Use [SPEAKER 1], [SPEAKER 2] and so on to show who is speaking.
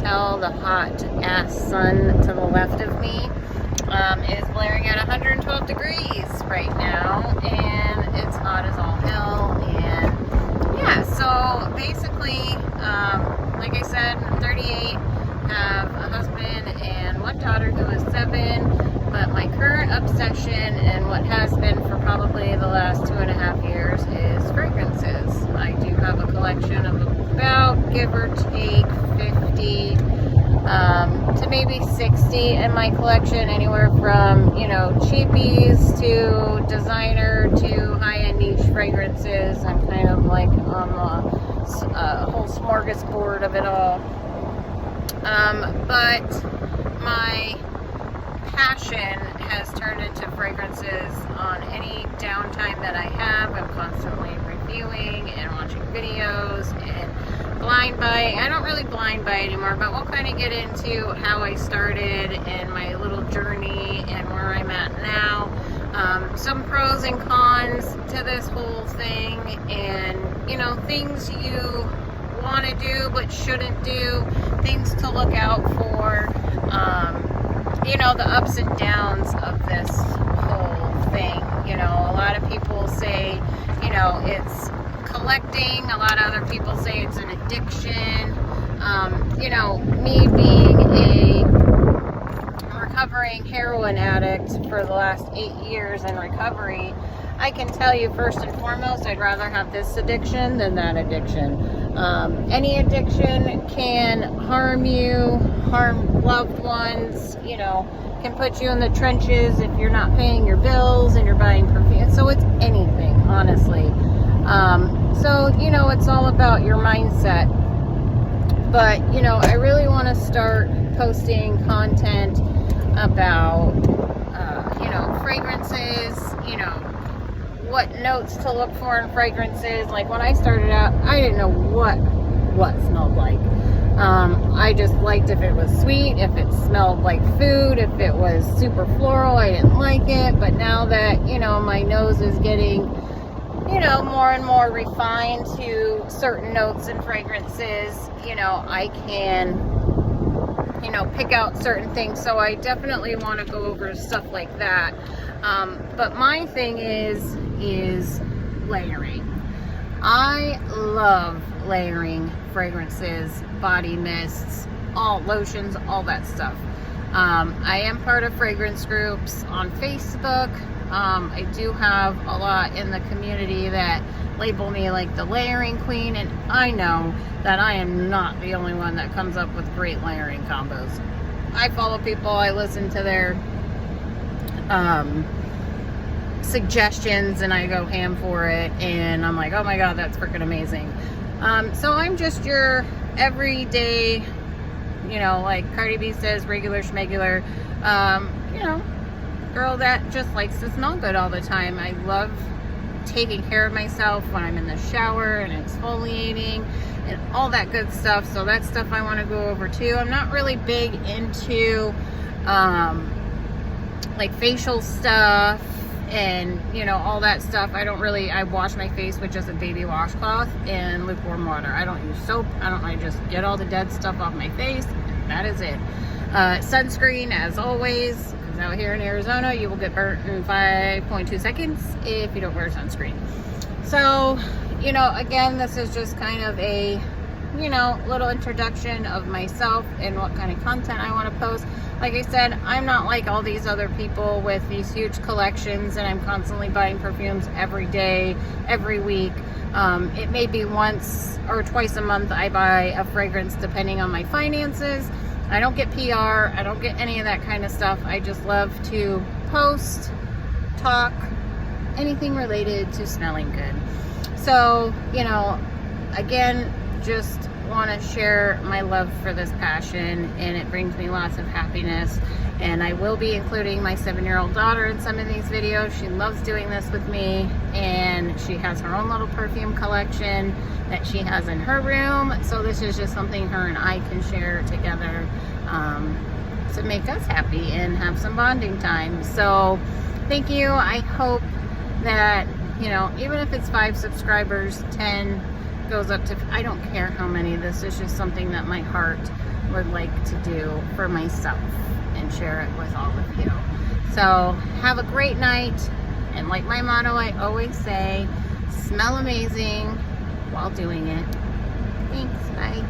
[SPEAKER 1] tell, the hot ass sun to the left of me is blaring at 112 degrees right now, and it's hot as all hell. And yeah, so basically, like I said, I'm 38, have a husband and one daughter who is 7, but my current obsession, and what has been for probably the last 2.5 years, is fragrances. I do have a collection of about, give or take, 50 to maybe 60 in my collection, anywhere from, you know, cheapies to designer to high-end niche fragrances. I'm kind of like on the whole smorgasbord of it all. But my passion has turned into fragrances. On any downtime that I have, I'm constantly reviewing and watching videos and blind buy. I don't really blind buy anymore, but we'll kind of get into how I started and my little journey and where I'm at now. Some pros and cons to this whole thing, and you know, things you want to do but shouldn't do, things to look out for, you know, the ups and downs of this whole thing. You know, a lot of people say, you know, it's collecting. A lot of other people say it's an addiction. You know, me being a recovering heroin addict for the last 8 years in recovery, I can tell you first and foremost, I'd rather have this addiction than that addiction. Any addiction can harm you, harm loved ones, you know, can put you in the trenches if you're not paying your bills and you're buying perfume. So it's anything, honestly. So, you know, it's all about your mindset. But, you know, I really want to start posting content about, you know, fragrances, you know, what notes to look for in fragrances. Like when I started out, I didn't know what smelled like. I just liked if it was sweet, if it smelled like food, if it was super floral, I didn't like it. But now that, you know, my nose is getting, you know, more and more refined to certain notes and fragrances, you know, I can, you know, pick out certain things. So I definitely want to go over stuff like that. But my thing is layering. I love layering fragrances, body mists, all lotions, all that stuff. I am part of fragrance groups on Facebook. I do have a lot in the community that label me like the layering queen, and I know that I am not the only one that comes up with great layering combos. I follow people, I listen to their suggestions, and I go ham for it, and I'm like, oh my god, that's freaking amazing. So I'm just your everyday, you know, like Cardi B says, regular schmegular, you know, girl that just likes to smell good all the time. I love taking care of myself when I'm in the shower and exfoliating and all that good stuff. So that stuff I want to go over too. I'm not really big into like facial stuff and, you know, all that stuff. I wash my face with just a baby washcloth and lukewarm water. I don't use soap. I just get all the dead stuff off my face. That is it. Sunscreen, as always, because out here in Arizona, you will get burnt in 5.2 seconds if you don't wear sunscreen. So, you know, again, this is just kind of a, you know, little introduction of myself and what kind of content I want to post. Like I said, I'm not like all these other people with these huge collections and I'm constantly buying perfumes every day, every week. It may be once or twice a month I buy a fragrance depending on my finances. I don't get PR, I don't get any of that kind of stuff. I just love to post, talk, anything related to smelling good. So, you know, again, just want to share my love for this passion, and it brings me lots of happiness. And I will be including my 7-year-old daughter in some of these videos. She loves doing this with me, and she has her own little perfume collection that she has in her room. So this is just something her and I can share together to make us happy and have some bonding time. So thank you. I hope that, you know, even if it's 5 subscribers, 10 goes up to, I don't care how many. This is just something that my heart would like to do for myself and share it with all of you. So have a great night, and like my motto I always say, smell amazing while doing it. Thanks, bye.